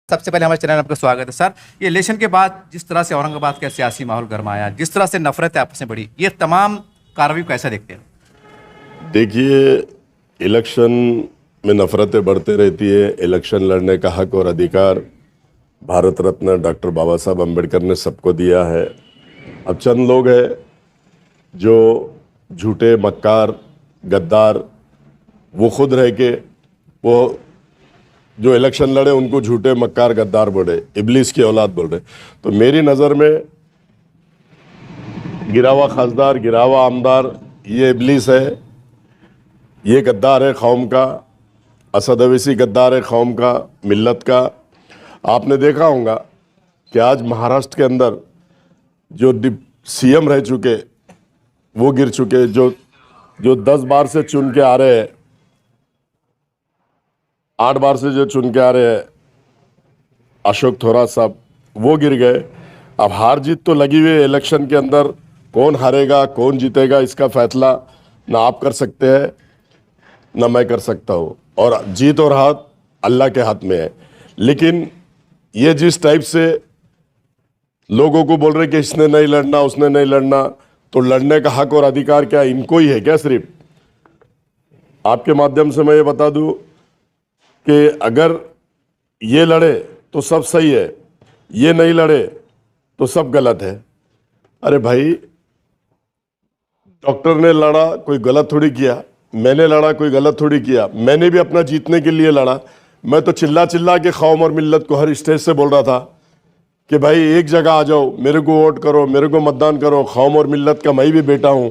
सबसे पहले हमारे चैनल में आपका स्वागत है सर। ये इलेक्शन के बाद जिस तरह से औरंगाबाद का सियासी माहौल गरमाया, जिस तरह से नफरत आपस में बढ़ी, ये तमाम कार्रवाई को कैसा देखते हैं? देखिए, इलेक्शन में नफरतें बढ़ते रहती है। इलेक्शन लड़ने का हक और अधिकार भारत रत्न डॉक्टर बाबा साहब अम्बेडकर ने सबको दिया है। अब चंद लोग हैं जो झूठे मक्कार गद्दार, वो खुद रह के वो जो इलेक्शन लड़े उनको झूठे मक्कार गद्दार बोले, इब्लीस की औलाद बोल रहे। तो मेरी नज़र में गिरावा खासदार, गिरावा आमदार ये इब्लीस है, ये गद्दार है कौम का, असद अवैसी गद्दार है कौम का, मिल्लत का। आपने देखा होगा कि आज महाराष्ट्र के अंदर जो सीएम रह चुके वो गिर चुके, जो 10 बार से चुन के आ रहे हैं, 8 बार से जो चुन के आ रहे हैं, अशोक थोराट साहब, वो गिर गए। अब हार जीत तो लगी हुई है इलेक्शन के अंदर, कौन हारेगा कौन जीतेगा इसका फैसला ना आप कर सकते हैं ना मैं कर सकता हूँ, और जीत और हार अल्लाह के हाथ में है। लेकिन ये जिस टाइप से लोगों को बोल रहे कि इसने नहीं लड़ना उसने नहीं लड़ना, तो लड़ने का हक और अधिकार क्या इनको ही है क्या? सिर्फ आपके माध्यम से मैं ये बता दूं कि अगर ये लड़े तो सब सही है, ये नहीं लड़े तो सब गलत है। अरे भाई, डॉक्टर ने लड़ा, कोई गलत थोड़ी किया, मैंने लड़ा, कोई गलत थोड़ी किया। मैंने भी अपना जीतने के लिए लड़ा। मैं तो चिल्ला चिल्ला के कौम और मिल्लत को हर स्टेज से बोल रहा था कि भाई एक जगह आ जाओ, मेरे को वोट करो, मेरे को मतदान करो। कौम और मिल्लत का मैं भी बेटा हूँ।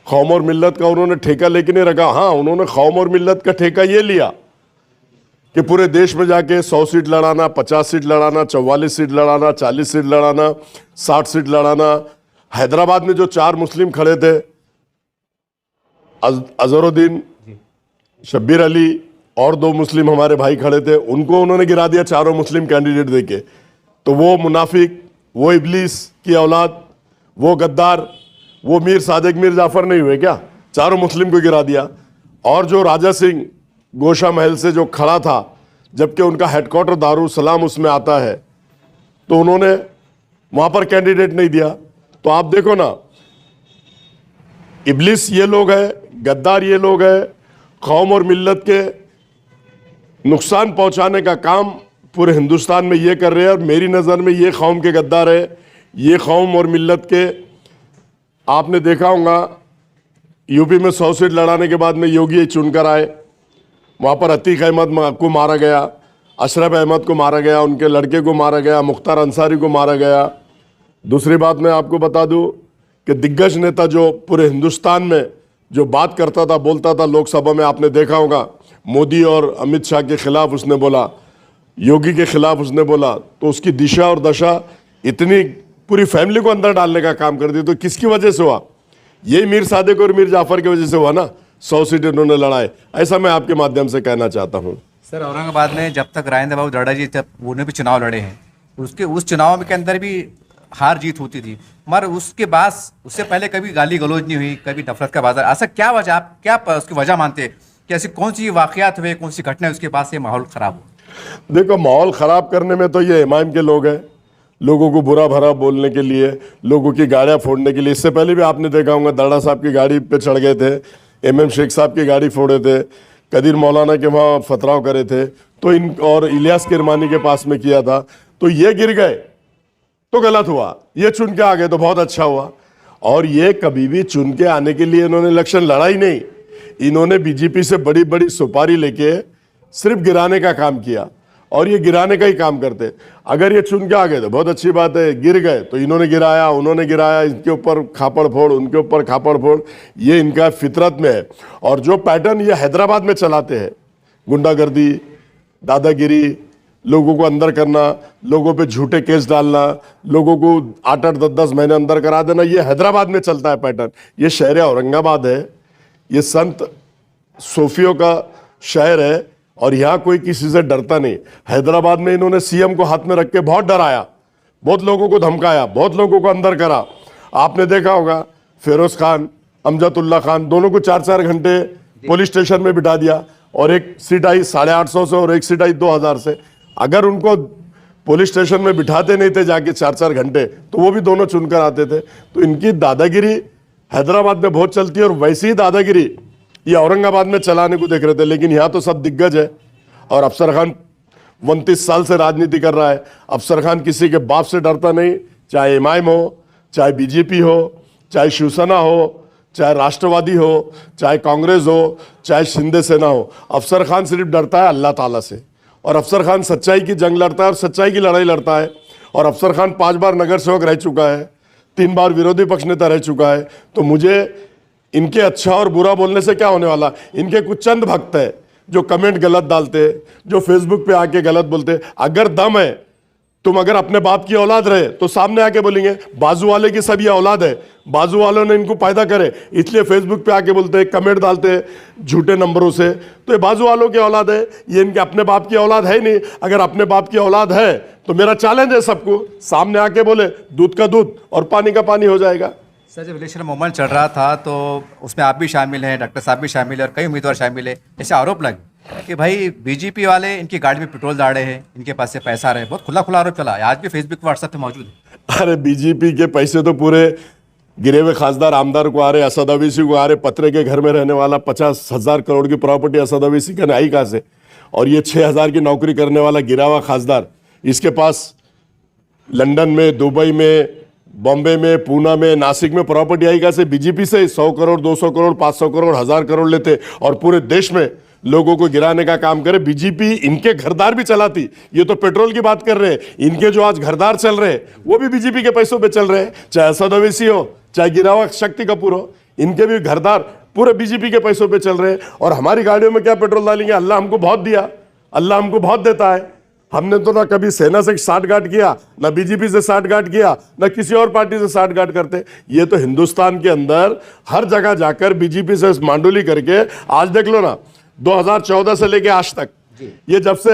कौम और मिल्लत का उन्होंने ठेका लेके नहीं रखा। हाँ, उन्होंने कौम और मिल्लत का ठेका ये लिया कि पूरे देश में जाके 100 सीट लड़ाना, 50 सीट लड़ाना, 44 सीट लड़ाना, 40 सीट लड़ाना, 60 सीट लड़ाना। हैदराबाद में जो 4 मुस्लिम खड़े थे, अजहरुद्दीन, शब्बीर अली और 2 मुस्लिम हमारे भाई खड़े थे, उनको उन्होंने गिरा दिया चारों मुस्लिम कैंडिडेट देके। तो वो मुनाफिक, वो इब्लीस की औलाद, वो गद्दार, वो मीर सादिक मीर जाफर नहीं हुए क्या? चारों मुस्लिम को गिरा दिया। और जो राजा सिंह गोशा महल से जो खड़ा था, जबकि उनका हेडक्वार्टर दारुसलाम उसमें आता है, तो उन्होंने वहां पर कैंडिडेट नहीं दिया। तो आप देखो ना, इब्लिस ये लोग हैं, गद्दार ये लोग हैं, कौम और मिल्लत के नुकसान पहुंचाने का काम पूरे हिंदुस्तान में ये कर रहे हैं। और मेरी नज़र में ये कौम के गद्दार है, ये कौम और मिल्लत के। आपने देखा होगा यूपी में 100 सीट लड़ाने के बाद में योगी चुनकर आए, वहाँ पर अतीक अहमद को मारा गया, अशरफ अहमद को मारा गया, उनके लड़के को मारा गया, मुख्तार अंसारी को मारा गया। दूसरी बात मैं आपको बता दूं कि दिग्गज नेता जो पूरे हिंदुस्तान में जो बात करता था, बोलता था लोकसभा में, आपने देखा होगा मोदी और अमित शाह के खिलाफ उसने बोला, योगी के खिलाफ उसने बोला, तो उसकी दिशा और दशा इतनी पूरी फैमिली को अंदर डालने का काम कर दी। तो किसकी वजह से हुआ? यही मीर सादिक और मीर जाफर की वजह से हुआ ना, 100 सीट उन्होंने लड़ाए। ऐसा मैं आपके माध्यम से कहना चाहता हूँ। सर, औरंगाबाद में जब तक राजेंद्र बाबू दर्डा जी, जब उन्हें भी चुनाव लड़े हैं, उस चुनाव के अंदर भी हार जीत होती थी, मगर उसके बाद उससे पहले कभी गाली गलौज नहीं हुई, कभी नफरत का बाजार। ऐसा क्या वजह, आप क्या उसकी वजह मानते हैं कि ऐसी कौन सी वाकयात हुए, कौन सी घटना उसके बाद से माहौल खराब हो? देखो, माहौल खराब करने में तो ये इमाम के लोग हैं, लोगों को बुरा भरा बोलने के लिए, लोगों की गाड़ियां फोड़ने के लिए। इससे पहले भी आपने देखा होगा दर्डा साहब की गाड़ी पे चढ़ गए थे, MM शेख साहब की गाड़ी फोड़े थे, कदीर मौलाना के वहाँ फतराव करे थे, तो इन और इलियास किरमानी के पास में किया था। तो ये गिर गए तो गलत हुआ, ये चुन के आ गए तो बहुत अच्छा हुआ। और ये कभी भी चुन के आने के लिए इन्होंने इलेक्शन लड़ा ही नहीं। इन्होंने बीजेपी से बड़ी बड़ी सुपारी लेके सिर्फ गिराने का काम किया, और ये गिराने का ही काम करते। अगर ये चुन के आ गए तो बहुत अच्छी बात है, गिर गए तो इन्होंने गिराया, उन्होंने गिराया, इनके ऊपर खापड़ फोड़, उनके ऊपर खापड़ फोड़, ये इनका फितरत में है। और जो पैटर्न ये हैदराबाद में चलाते हैं, गुंडागर्दी, दादागिरी, लोगों को अंदर करना, लोगों पे झूठे केस डालना, लोगों को 8-8, 10-10 महीने अंदर करा देना, ये हैदराबाद में चलता है पैटर्न। ये शहर औरंगाबाद है, ये संत सूफियों का शहर है, और यहाँ कोई किसी से डरता नहीं। हैदराबाद में इन्होंने सीएम को हाथ में रख के बहुत डराया, बहुत लोगों को धमकाया, बहुत लोगों को अंदर करा। आपने देखा होगा फिरोज खान, अमजदुल्ला खान, दोनों को 4-4 घंटे पुलिस स्टेशन में बिठा दिया, और एक सीट आई 850 से और एक सीट आई 2000 से। अगर उनको पुलिस स्टेशन में बिठाते नहीं थे जाके 4-4 घंटे, तो वो भी दोनों चुनकर आते थे। तो इनकी दादागिरी हैदराबाद में बहुत चलती है, और वैसी ही दादागिरी ये औरंगाबाद में चलाने को देख रहे थे। लेकिन यहाँ तो सब दिग्गज है, और अफसर खान 29 साल से राजनीति कर रहा है। अफसर खान किसी के बाप से डरता नहीं, चाहे एमआईएम हो, चाहे बीजेपी हो, चाहे शिवसेना हो, चाहे राष्ट्रवादी हो, चाहे कांग्रेस हो, चाहे शिंदे सेना हो। अफसर खान सिर्फ डरता है अल्लाह ताला से, और अफसर खान सच्चाई की जंग लड़ता है और सच्चाई की लड़ाई लड़ता है। और अफसर खान 5 बार नगर सेवक रह चुका है, 3 बार विरोधी पक्ष नेता रह चुका है। तो मुझे इनके अच्छा और बुरा बोलने से क्या होने वाला। इनके कुछ चंद भक्त है जो कमेंट गलत डालते, जो फेसबुक पे आके गलत बोलते। अगर दम है, तुम अगर अपने बाप की औलाद रहे तो सामने आके बोलेंगे। बाजू वाले की सब ये औलाद है, बाजू वालों ने इनको पैदा करे, इसलिए फेसबुक पे आके बोलते हैं, कमेंट डालते हैं झूठे नंबरों से। तो ये बाजू वालों की औलाद है, ये इनके अपने बाप की औलाद है ही नहीं। अगर अपने बाप की औलाद है तो मेरा चैलेंज है सबको, सामने आके बोले, दूध का दूध और पानी का पानी हो जाएगा। सर, जब इलेक्शन मूवमेंट चल रहा था तो उसमें आप भी शामिल हैं, डॉक्टर साहब भी शामिल हैं और कई उम्मीदवार शामिल है। ऐसे आरोप लगे कि भाई बीजेपी वाले इनकी गाड़ी में पेट्रोल डाले हैं, इनके पास से पैसा रहे। बहुत खुला खुला आरोप चला है, आज भी फेसबुक व्हाट्सएप पे मौजूद है। अरे बीजेपी के पैसे तो पूरे गिरे हुए खासदार आमदार को आ रहे, असद अवैसी को आ रहे। पत्रे के घर में रहने वाला 50,000 करोड़ की प्रॉपर्टी असद अवैसी का आई कहाँ से। और ये 6,000 की नौकरी करने वाला गिरा हुआ खासदार, इसके पास लंदन में, दुबई में, बॉम्बे में, पूना में, नासिक में प्रॉपर्टी आई कहाँ से। बीजेपी से 100 करोड़, 200 करोड़, 500 करोड़, 1000 करोड़ लेते और पूरे देश में लोगों को गिराने का काम करे। बीजेपी इनके घरदार भी चलाती। ये तो पेट्रोल की बात कर रहे हैं, इनके जो आज घरदार चल रहे हैं वो भी बीजेपी के पैसों पे चल रहे हैं। चाहे असद अवैसी हो, चाहे गिरा हुआ शक्ति कपूर हो, इनके भी घरदार पूरे बीजेपी के पैसों पे चल रहे हैं। और हमारी गाड़ियों में क्या पेट्रोल डालेंगे। अल्लाह हमको बहुत दिया, अल्लाह हमको बहुत देता है। हमने तो ना कभी सेना से साठगांठ किया, ना बीजेपी से साठगांठ किया, ना किसी और पार्टी से साठगांठ करते। ये तो हिंदुस्तान के अंदर हर जगह जाकर बीजेपी से मांडोली करके, आज देख लो ना 2014 से लेके आज तक, ये जब से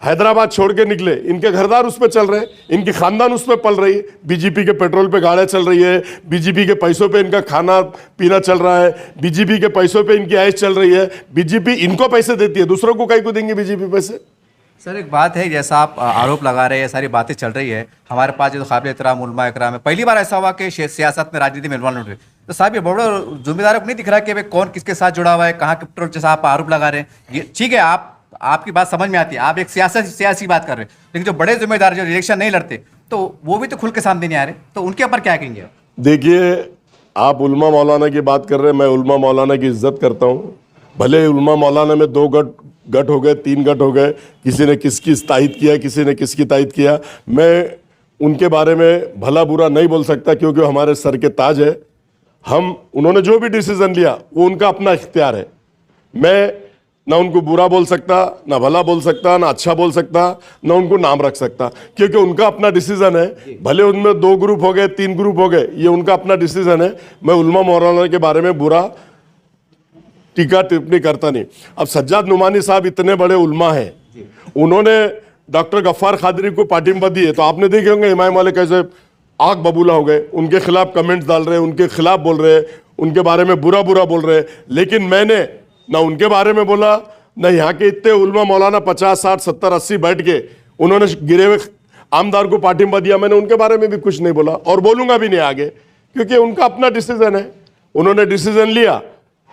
हैदराबाद छोड़ के निकले, इनके घरदार उस पर चल रहे हैं, इनकी खानदान उस पर पल रही है। बीजेपी के पेट्रोल पे गाड़ियां चल रही है, बीजेपी के पैसों पे इनका खाना पीना चल रहा है, बीजेपी के पैसों पे इनकी ऐश चल रही है। बीजेपी इनको पैसे देती है, दूसरों को कहीं को देंगे बीजेपी पैसे। सर, एक बात है, जैसा आप आरोप लगा रहे हैं, सारी बातें चल रही है, हमारे पास जो काबिल एहतराम उलमा इकराम है, पहली बार ऐसा हुआ कि सियासत में, राजनीति में इन्वॉल्व हुए। तो साहब, ये बड़ा जिम्मेदार को नहीं दिख रहा कि भाई कौन किसके साथ जुड़ा हुआ है, कहाँ के पेट्रोल, जैसा आप आरोप लगा रहे हैं। ये ठीक है, आपकी बात समझ में आती है, आप एक सियासी बात कर रहे हैं, लेकिन जो बड़े जिम्मेदार जो इलेक्शन नहीं लड़ते, तो वो भी तो खुल के सामने नहीं आ रहे, तो उनके ऊपर क्या कहेंगे। देखिए, आप उलमा मौलाना की बात कर रहे हैं, मैं उलमा मौलाना की इज्जत करता हूँ। भले उलमा मौलाना में 2 गट हो गए, 3 गट हो गए, किसी ने किसकी तायद किया, किसी ने किसकी तायद किया, मैं उनके बारे में भला बुरा नहीं बोल सकता, क्योंकि वो हमारे सर के ताज है। उन्होंने जो भी डिसीजन लिया वो उनका अपना इख्तियार है। मैं ना उनको बुरा बोल सकता, ना भला बोल सकता, ना अच्छा बोल सकता, ना उनको नाम रख सकता, क्योंकि उनका अपना डिसीजन है। भले उनमें 2 ग्रुप हो गए, 3 ग्रुप हो गए, ये उनका अपना डिसीजन है। मैं उलमा मौलाना के बारे में बुरा टीका टिप्पणी करता नहीं। अब सज्जाद नुमानी साहब इतने बड़े उलमा हैं, उन्होंने डॉक्टर गफ्फार कादरी को पाटिंबा दिए, तो आपने देखे होंगे इमाम वाले कैसे आग बबूला हो गए, उनके खिलाफ कमेंट्स डाल रहे हैं, उनके खिलाफ बोल रहे हैं, उनके बारे में बुरा बोल रहे हैं। लेकिन मैंने ना उनके बारे में बोला, ना यहाँ के इतने उलमा मौलाना 50, 60, 70, 80 बैठ के उन्होंने गिरे हुए आमदार को पाटिंबा दिया, मैंने उनके बारे में भी कुछ नहीं बोला और बोलूंगा भी नहीं आगे, क्योंकि उनका अपना डिसीजन है। उन्होंने डिसीजन लिया,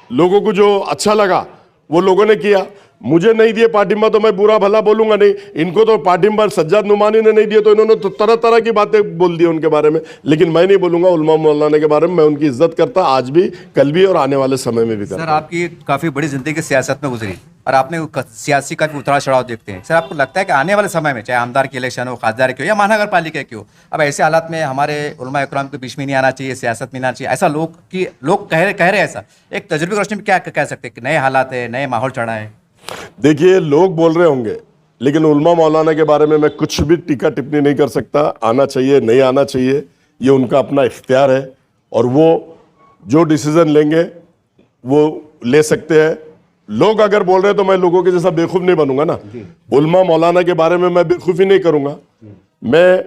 लोगों को जो अच्छा लगा वो लोगों ने किया। मुझे नहीं दिए पाटिंबा तो मैं बुरा भला बोलूंगा नहीं। इनको तो पाटिंबा सज्जाद नुमानी ने नहीं दिए, तो इन्होंने तो तरह तरह की बातें बोल दी उनके बारे में। लेकिन मैं नहीं बोलूंगा उलमा मौलाना के बारे में, मैं उनकी इज्जत करता, आज भी, कल भी और आने वाले समय में भी करता। सर, आपकी काफ़ी बड़ी जिंदगी सियासत में गुजरी और आपने सियासी का भी उतार चढ़ाव देखते हैं। सर, आपको लगता है कि आने वाले समय में, चाहे आमदार की इलेक्शन हो, खासदार की हो या महानगर पालिका की हो, अब ऐसे हालात में हमारे उलमा इकराम के बीच में नहीं आना चाहिए, सियासत में नहीं आना चाहिए, ऐसा लोग कह रहे हैं। ऐसा एक तजुर्बे की रोशनी में क्या कह सकते हैं कि नए हालात है, नए माहौल चढ़ा है। देखिए, लोग बोल रहे होंगे, लेकिन उलमा मौलाना के बारे में मैं कुछ भी टीका टिप्पणी नहीं कर सकता। आना चाहिए, नहीं आना चाहिए, ये उनका अपना इख्तियार है, और वो जो डिसीजन लेंगे वो ले सकते हैं। लोग अगर बोल रहे हैं तो मैं लोगों के जैसा बेवकूफ नहीं बनूंगा ना। उलमा मौलाना के बारे में मैं बेवकूफ़ी नहीं करूंगा। मैं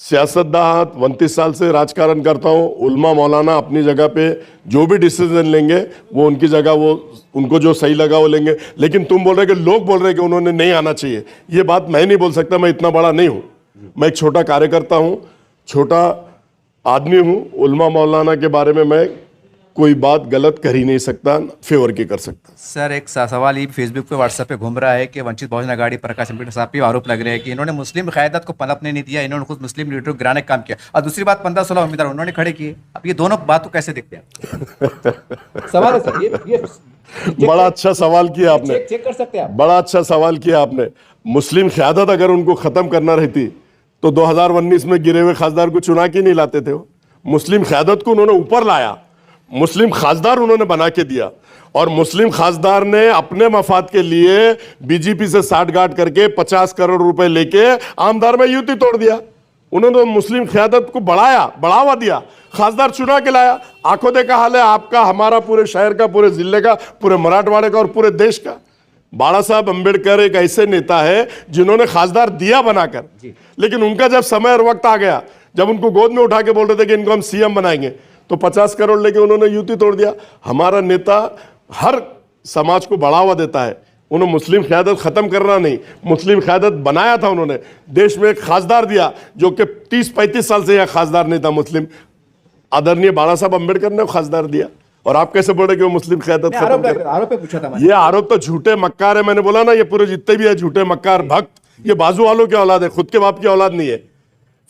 सियासतदान 29 साल से राजकारण करता हूँ। उल्मा मौलाना अपनी जगह पे जो भी डिसीजन लेंगे वो उनकी जगह, वो उनको जो सही लगा वो लेंगे। लेकिन तुम बोल रहे कि लोग बोल रहे कि उन्होंने नहीं आना चाहिए, ये बात मैं नहीं बोल सकता। मैं इतना बड़ा नहीं हूँ, मैं एक छोटा कार्यकर्ता हूँ, छोटा आदमी हूँ। उल्मा मौलाना के बारे में मैं कोई बात गलत कर ही नहीं सकता, फेवर की कर सकता। सर एक सवाल ये फेसबुक पे व्हाट्सएप पे घूम रहा है कि वंचित बहुजन अघाड़ी प्रकाश अंबेडकर साहब पे आरोप लग रहे हैं कि इन्होंने मुस्लिम क़यादत को पनपने नहीं दिया, इन्होंने खुद मुस्लिम लीडर को गिराने का काम किया, और दूसरी बात 15-16 उम्मीदवार उन्होंने खड़े किए। अब ये दोनों बात को कैसे देखते हैं? सवाल है सर, ये बड़ा अच्छा सवाल किया आपने, चेक कर सकते हैं आप। बड़ा अच्छा सवाल किया आपने। मुस्लिम क़यादत अगर उनको ख़त्म करना रहती तो 2019 में गिरे हुए खासदार को चुना के नहीं लाते थे वो। मुस्लिम क़यादत को उन्होंने ऊपर लाया, मुस्लिम खासदार उन्होंने बना के दिया, और मुस्लिम खासदार ने अपने मफाद के लिए बीजेपी से साठगांठ करके 50 करोड़ रुपए लेके आमदार में युति तोड़ दिया। उन्होंने मुस्लिम क़यादत को बढ़ावा दिया, खासदार चुना के लाया। आंखों देखा हाल है आपका, हमारा, पूरे शहर का, पूरे जिले का, पूरे मराठवाड़े का और पूरे देश का। बाबा साहब अम्बेडकर एक ऐसे नेता है जिन्होंने खासदार दिया बनाकर, लेकिन उनका जब समय और वक्त आ गया, जब उनको गोद में उठा के बोल रहे थे कि इनको हम सीएम बनाएंगे, तो 50 करोड़ लेके उन्होंने युति तोड़ दिया। हमारा नेता हर समाज को बढ़ावा देता है। उन्होंने मुस्लिम क़यादत खत्म करना नहीं, मुस्लिम क़यादत बनाया था उन्होंने। देश में एक खासदार दिया जो कि 30-35 साल से यह खासदार नहीं था मुस्लिम, आदरणीय बाबा साहब अम्बेडकर ने खासदार दिया। और आप कैसे बोल रहे कि वो मुस्लिम क़यादत खत्म कर? आरोप पे पूछा था ये आरोप तो झूठे मक्कार है। मैंने बोला ना, ये पूरे जितने भी है झूठे मक्कार भक्त, ये बाजू वालों की औलाद है, खुद के बाप की औलाद नहीं है।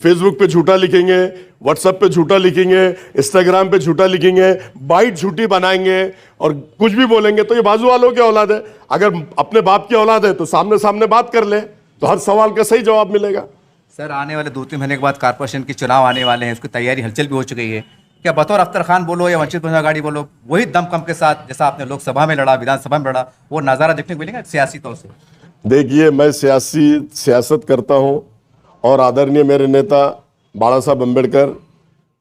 फेसबुक पे झूठा लिखेंगे, व्हाट्सएप पे झूठा लिखेंगे, इंस्टाग्राम पे झूठा लिखेंगे, बाइट झूठी बनाएंगे और कुछ भी बोलेंगे, तो ये बाजू वालों की औलाद है। अगर अपने बाप की औलाद है तो सामने सामने बात कर ले, तो हर सवाल का सही जवाब मिलेगा। सर आने वाले 2-3 महीने के बाद कॉर्पोरेशन के चुनाव आने वाले हैं, उसकी तैयारी हलचल भी हो चुकी है। क्या बतौर अख्तर खान बोलो या वंचित बहुजन अघाड़ी बोलो, वही दमखम के साथ जैसा आपने लोकसभा में लड़ा, विधानसभा में लड़ा, वो नज़ारा देखने को मिलेगा सियासी तौर से? देखिए, मैं सियासत करता हूँ और आदरणीय मेरे नेता बाबा साहब अम्बेडकर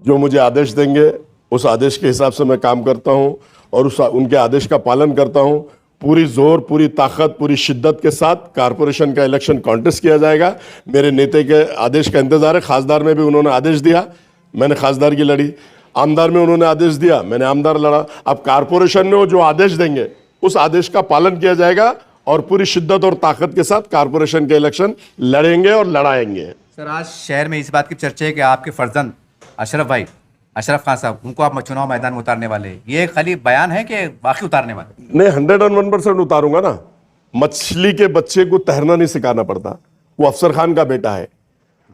जो मुझे आदेश देंगे उस आदेश के हिसाब से मैं काम करता हूँ और उनके आदेश का पालन करता हूँ। पूरी जोर, पूरी ताकत, पूरी शिद्दत के साथ कारपोरेशन का इलेक्शन कॉन्टेस्ट किया जाएगा। मेरे नेता के आदेश का इंतजार है। खासदार में भी उन्होंने आदेश दिया, मैंने खासदार की लड़ी। आमदार में उन्होंने आदेश दिया, मैंने आमदार लड़ा। अब कारपोरेशन में वो जो आदेश देंगे उस आदेश का पालन किया जाएगा और पूरी शिद्दत और ताकत के साथ कारपोरेशन के इलेक्शन लड़ेंगे और लड़ाएंगे। सर आज शहर में इस बात की चर्चा है कि आपके फर्जंद अशरफ खान साहब, उनको आप चुनाव मैदान में उतारने वाले हैं। ये खाली बयान है कि बाकी उतारने वाले? नहीं, 101% उतारूंगा ना। मछली के बच्चे को तैरना नहीं सिखाना पड़ता। वो अफसर खान का बेटा है,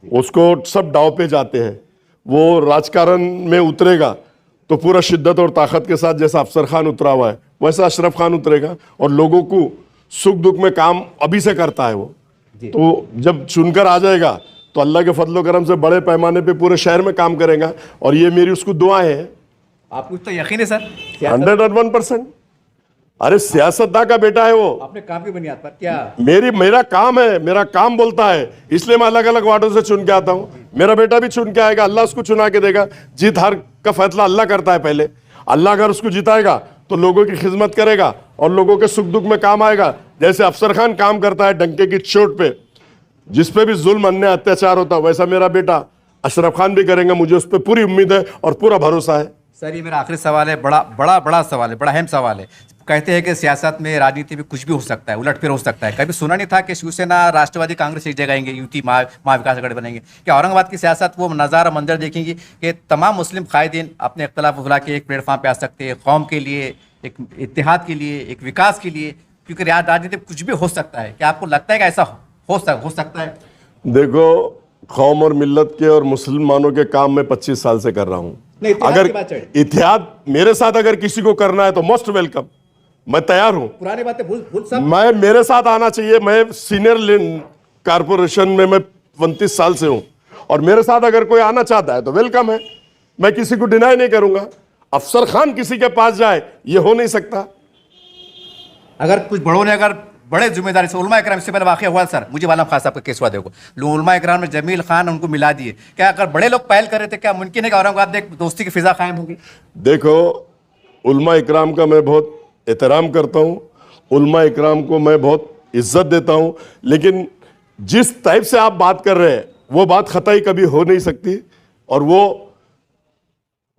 उसको सब दाव पे जाते हैं। वो राजकारण में उतरेगा तो पूरा शिद्दत और ताकत के साथ, जैसा अफसर खान उतरा हुआ है वैसा अशरफ खान उतरेगा और लोगों को सुख दुख में काम अभी से करता है वो। तो जब चुनकर आ जाएगा तो अल्लाह के फजलो करम से बड़े पैमाने पे पूरे शहर में काम करेगा और ये मेरी उसको दुआएं हैं। आपको तो यकीन है सर? 101%। अरे सियासतदान का बेटा है वो। आपने काम की बुनियाद पर क्या? मेरा काम है, मेरा काम बोलता है, इसलिए मैं अलग अलग वार्डों से चुन के आता हूँ। मेरा बेटा भी चुन के आएगा, अल्लाह उसको चुना के देगा। जीत हार का फैसला अल्लाह करता है पहले। अल्लाह अगर उसको जिताएगा तो लोगों की खिदमत करेगा और लोगों के सुख दुख में काम आएगा। जैसे अफसर खान काम करता है डंके की चोट पे, जिस पे भी जुल्म अन्याय अत्याचार होता है, वैसा मेरा बेटा अशरफ खान भी करेंगे। मुझे उस पर पूरी उम्मीद है और पूरा भरोसा है। सर ये मेरा आखिरी सवाल है, बड़ा सवाल है, बड़ा अहम सवाल है। कहते हैं कि सियासत में, राजनीति में कुछ भी हो सकता है, उलटफेर हो सकता है। कभी सुना नहीं था कि शिवसेना राष्ट्रवादी कांग्रेस एक जगह आएंगे, युति महाविकास अघाड़ी बनेंगे। क्या औरंगाबाद की सियासत वो नज़ारा मंजर देखेंगी कि तमाम मुस्लिम कायदीन अपने इख्तलाफ भुला के एक प्लेटफॉर्म पे आ सकते हैं, कौम के लिए, एक इत्तेहाद के लिए, एक विकास के लिए? क्योंकि राजनीति में कुछ भी हो सकता है। क्या आपको लगता है कि ऐसा हो सकता है? देखो, कौम और मिल्लत के और मुसलमानों के काम में 25 साल से कर रहा हूं। अगर इत्तेहाद मेरे साथ अगर किसी को करना है तो मोस्ट वेलकम, मैं तैयार हूं। पुरानी बातें भूल सब मैं, मेरे साथ आना चाहिए। मैं सीनियर कारपोरेशन में मैं 29 साल से हूं और मेरे साथ अगर कोई आना चाहता है तो वेलकम है। मैं किसी को डिनाई नहीं करूंगा। अफसर खान किसी के पास जाए ये हो नहीं सकता। अगर कुछ बड़ों ने अगर बड़े जिम्मेदारी से, उलमा इकराम से पहले वाक़या हुआ सर, मुझे वाला खास आपका केस हुआ, देखो उलमा इकराम ने जमील खान उनको मिला दिए। क्या अगर बड़े लोग पहल कर रहे थे, क्या मुमकिन है कि औरंगाबाद में दोस्ती की फिजा कायम होगी? देखो, उलमा इकराम का मैं बहुत एहतराम करता हूँ, उलमा इकराम को मैं बहुत इज्जत देता हूँ, लेकिन जिस टाइप से आप बात कर रहे हैं वो बात खताई कभी हो नहीं सकती, और वो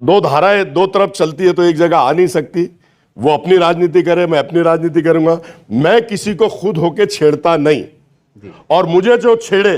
दो धाराएं दो तरफ चलती है तो एक जगह आ नहीं सकती। वो अपनी राजनीति करे, मैं अपनी राजनीति करूंगा। मैं किसी को खुद होके छेड़ता नहीं, और मुझे जो छेड़े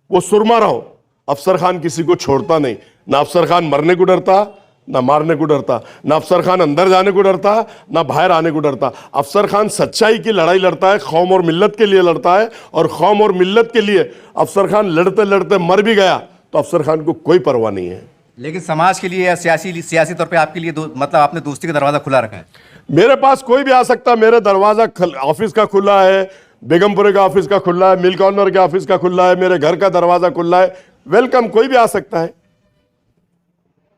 वो सुरमा रहो। अफसर खान किसी को छोड़ता नहीं, ना अफसर खान मरने को डरता, ना मारने को डरता, ना अफसर खान अंदर जाने को डरता, ना बाहर आने को डरता। अफसर खान सच्चाई की लड़ाई लड़ता है, कौम और मिल्लत के लिए लड़ता है, और कौम और मिल्लत के लिए अफसर खान लड़ते लड़ते मर भी गया तो अफसर खान को कोई परवाह नहीं है। लेकिन समाज के लिए या सियासी तौर पे आपके लिए मतलब आपने दोस्ती का दरवाजा खुला रखा है। मेरे पास कोई भी आ सकता है, मेरे दरवाजा ऑफिस का खुला है, बेगमपुरे का ऑफिस का खुला है, मिल कॉर्नर के ऑफिस का खुला है, मेरे घर का दरवाजा खुला है। वेलकम, कोई भी आ सकता है।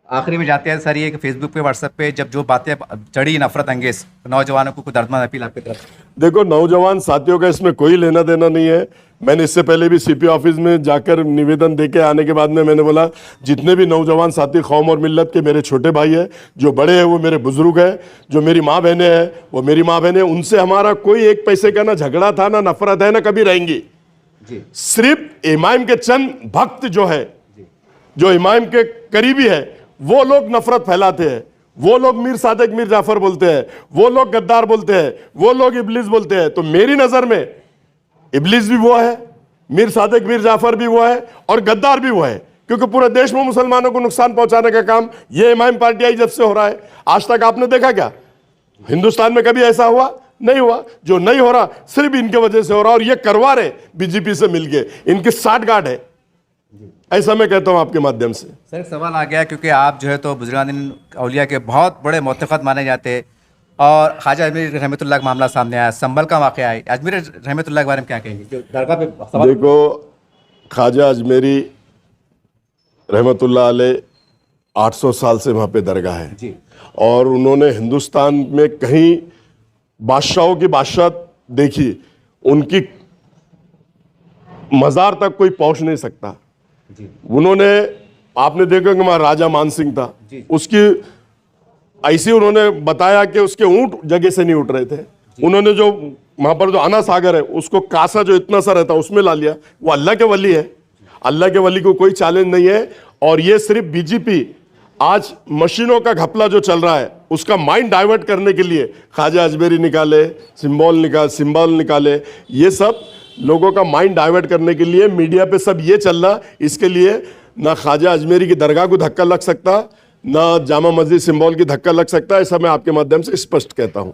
आखिरी में जाते हैं सर, ये कि फेसबुक पे व्हाट्सएप पे जब जो बातें चढ़ी नफरत अंगेज, नौजवानों को कोई दर्दनाक अपील आपकी तरफ? देखो, नौजवान साथियों का इसमें कोई लेना देना नहीं है। मैंने इससे पहले भी सीपी ऑफिस में जाकर निवेदन देके आने के बाद में मैंने बोला, जितने भी नौजवान साथी कौम और मिल्लत के मेरे छोटे भाई है, जो बड़े हैं वो मेरे बुजुर्ग हैं, जो मेरी माँ बहनें हैं वो मेरी माँ बहनें, उनसे हमारा कोई एक पैसे का ना झगड़ा था, ना नफरत है, ना कभी रहेंगी। सिर्फ इमाम के चंद भक्त जो है, जो इमाम के करीबी है, वो लोग नफरत फैलाते हैं। वो लोग मीर सादिक मीर जाफर बोलते हैं, वो लोग गद्दार बोलते हैं, वो लोग इब्लिस बोलते हैं। तो मेरी नजर में इब्लिस भी वो है, मीर सादिक मीर जाफर भी वो है, और गद्दार भी वो है, क्योंकि पूरे देश में मुसलमानों को नुकसान पहुंचाने का काम ये इमाम पार्टी आई जब से हो रहा है। आज तक आपने देखा क्या हिंदुस्तान में कभी ऐसा हुआ? नहीं हुआ। जो नहीं हो रहा सिर्फ इनके वजह से हो रहा, और ये करवा रहे बीजेपी से मिलके, इनकी साठगांठ है, ऐसा मैं कहता हूं आपके माध्यम से। सर एक सवाल आ गया, क्योंकि आप जो है तो बुजुर्गान औलिया के बहुत बड़े मोतक़द माने जाते हैं, और ख्वाजा अजमेरी रहमतुल्लाह का मामला सामने आया, संभल का वाक़या है। अजमेरी रहमतुल्लाह के बारे में क्या कहेंगे, जो दरगाह पे सवाल? देखो, ख्वाजा अजमेरी रहमतुल्लाह अलैह 800 साल से वहाँ पे दरगाह है जी, और उन्होंने हिंदुस्तान में कहीं बादशाहों की बादशाह देखी, उनकी मज़ार तक कोई पहुँच नहीं सकता जी। उन्होंने, आपने देखा कि वहाँ राजा मानसिंह था, उसकी ऐसे उन्होंने बताया कि उसके ऊंट जगह से नहीं उठ रहे थे। उन्होंने जो वहाँ पर जो आना सागर है, उसको कासा जो इतना सा रहता उसमें ला लिया। वो अल्लाह के वली है, अल्लाह के वली को कोई चैलेंज नहीं है। और ये सिर्फ बीजेपी आज मशीनों का घपला जो चल रहा है उसका माइंड डाइवर्ट करने के लिए ख्वाजा अजमेरी निकाले, सिंबल निकाले, ये सब लोगों का माइंड डाइवर्ट करने के लिए मीडिया पे सब ये चल रहा। इसके लिए ना ख्वाजा अजमेरी की दरगाह को धक्का लग सकता, ना जामा मस्जिद सिंबल की धक्का लग सकता, ऐसा मैं आपके माध्यम से स्पष्ट कहता हूं।